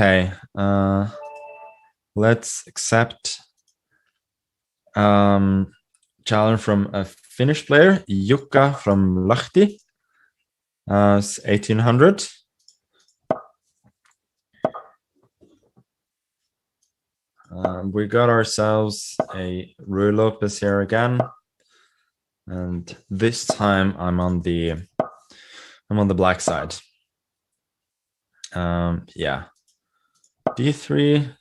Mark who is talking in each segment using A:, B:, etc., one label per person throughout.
A: Okay, let's accept challenge from a Finnish player, Jukka from Lahti. It's 1800. We got ourselves a Rui Lopez here again, and this time I'm on the black side. Yeah, D3.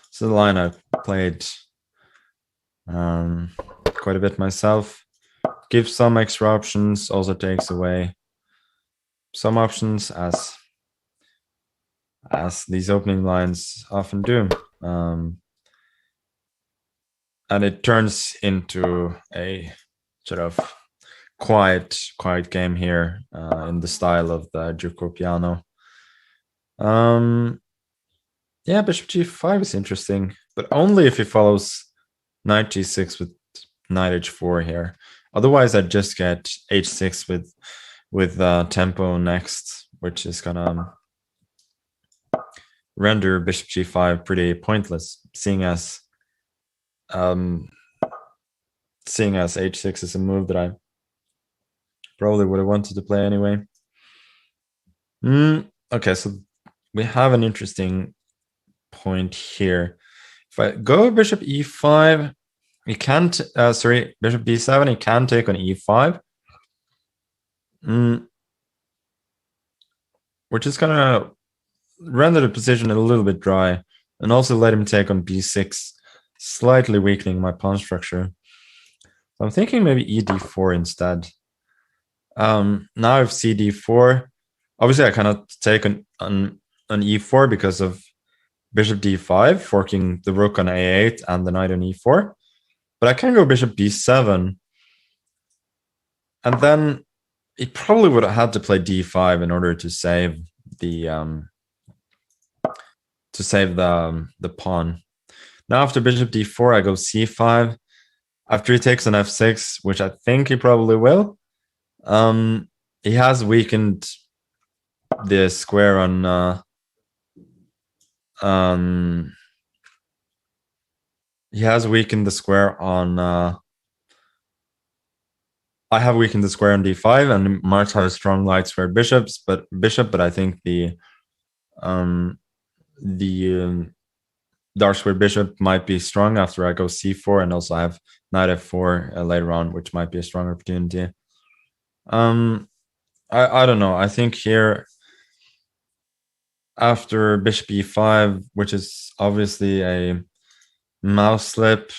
A: So the line I played quite a bit myself. Gives some extra options, also takes away some options, as these opening lines often do. And it turns into a sort of quiet game here in the style of the Giuco piano. Yeah, bishop g5 is interesting, but only if he follows knight g6 with knight h4 here. Otherwise, I'd just get h6 with tempo next, which is gonna render bishop g5 pretty pointless, seeing as h6 is a move that I probably would have wanted to play anyway. Okay, so we have an interesting point here. If I go bishop e5, he can't, sorry, bishop d7, he can take on e5. Which is gonna render the position a little bit dry and also let him take on b6, slightly weakening my pawn structure. So I'm thinking maybe ed4 instead. Now if cd4, obviously I cannot take on e4 because of bishop d5, forking the rook on a8 and the knight on e4. But I can go bishop b7. And then he probably would have had to play d5 in order to save the pawn. Now after bishop d4, I go c5. After he takes on f6, which I think he probably will, he has weakened the square on he has weakened the square on I have weakened the square on d5, and Marx has strong light square bishops, but I think the dark square bishop might be strong after I go c4, and also I have knight f4 later on, which might be a strong opportunity. I don't know. I think here after bishop e5, which is obviously a mouse slip,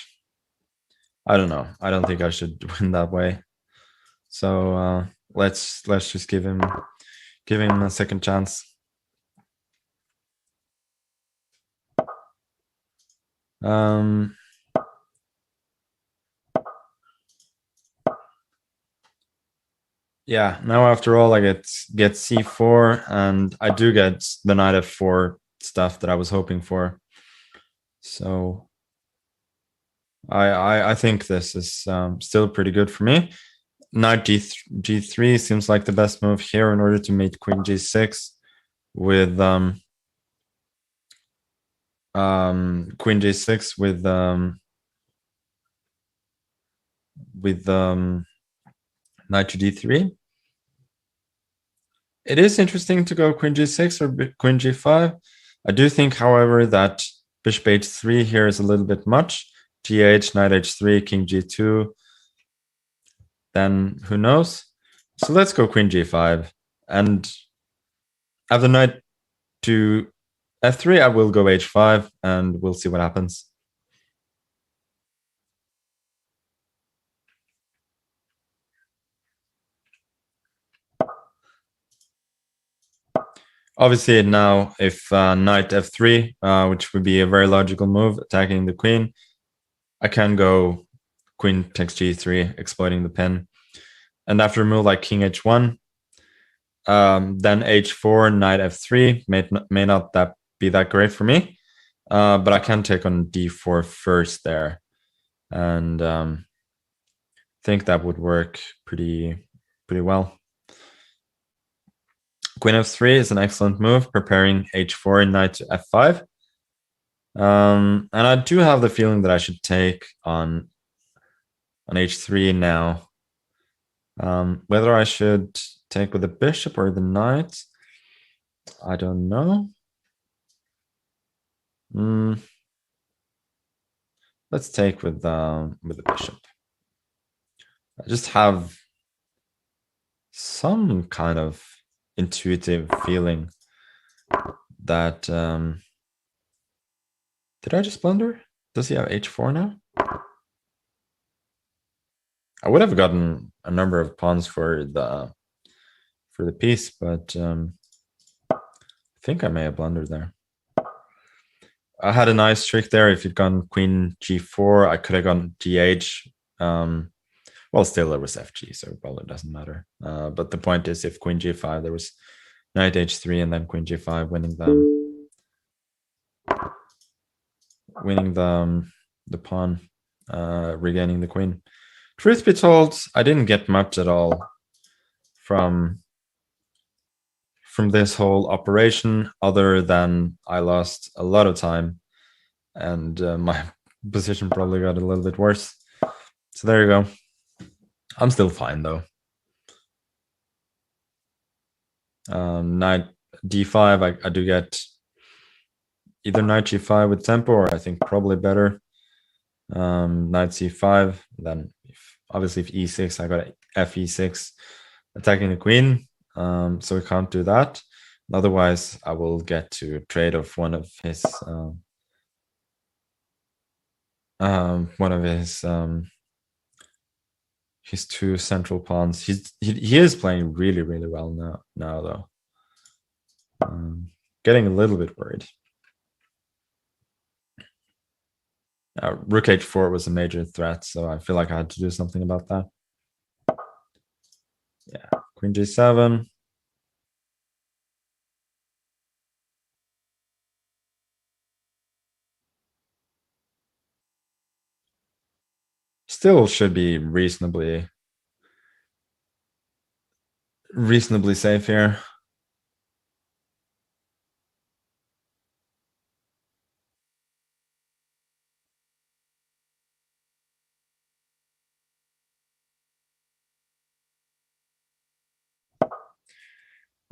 A: I don't know. I don't think I should win that way. So let's just give him a second chance. Yeah, now after all, I get c4, and I do get the knight f4 stuff that I was hoping for. So I think this is still pretty good for me. Knight g3 seems like the best move here in order to mate queen g6 with queen g6 with knight to d3. It is interesting to go queen g6 or queen g5. I do think, however, that bishop h3 here is a little bit much. Gh, knight h3, king g2. Then who knows? So let's go queen g5. And after knight to f3, I will go h5, and we'll see what happens. Obviously now, if knight f3, which would be a very logical move, attacking the queen, I can go queen takes g3, exploiting the pin. And after a move like king h1, then h4, knight f3 may not be that great for me, but I can take on d4 first there, and think that would work pretty well. Queen f3 is an excellent move, preparing h4 and knight to f5. And I do have the feeling that I should take on h3 now. Whether I should take with the bishop or the knight, I don't know. Let's take with the bishop. I just have some kind of intuitive feeling that did I just blunder? Does he have h4 now? I would have gotten a number of pawns for the piece, but I think I may have blundered there. I had a nice trick there. If you'd gone queen g4, I could have gone gh. Well, still it was fg, so well, it doesn't matter. But the point is, if queen g5, there was knight h3 and then queen g5, winning the pawn, regaining the queen. Truth be told, I didn't get much at all from this whole operation, other than I lost a lot of time, and my position probably got a little bit worse. So there you go. I'm still fine though. Knight d5, I do get either knight g5 with tempo, or I think probably better knight c5. Then obviously if e6, I got fe6 attacking the queen, so we can't do that. Otherwise I will get to trade off one of his his two central pawns. He is playing really well now though. Getting a little bit worried. Rook h4 was a major threat, so I feel like I had to do something about that. Yeah, queen g7. Still should be reasonably safe here.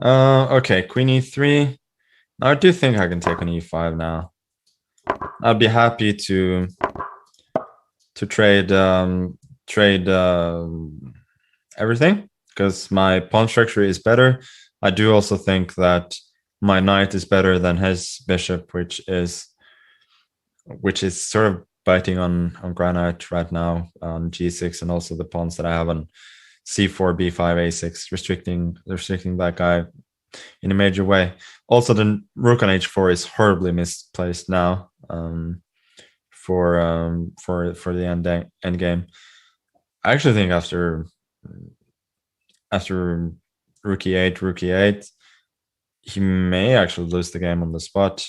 A: Okay, queen e3. I do think I can take on e5 now. I'd be happy to trade everything, because my pawn structure is better. I do also think that my knight is better than his bishop, which is sort of biting on granite right now on g6, and also the pawns that I have on c4, b5, a6, restricting that guy in a major way. Also, the rook on h4 is horribly misplaced now for the end game. I actually think after rook e8, he may actually lose the game on the spot.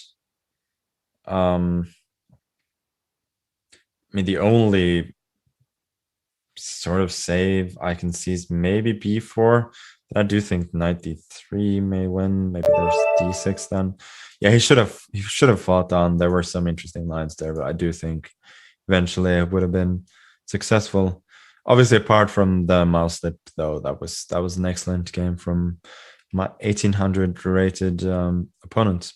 A: I mean, the only sort of save I can see is maybe b4. But I do think knight d3 may win. Maybe there's d6 then. Yeah, he should have fought on. There were some interesting lines there, but I do think eventually it would have been successful. Obviously, apart from the mouse slip, though, that was an excellent game from my 1800 rated opponent.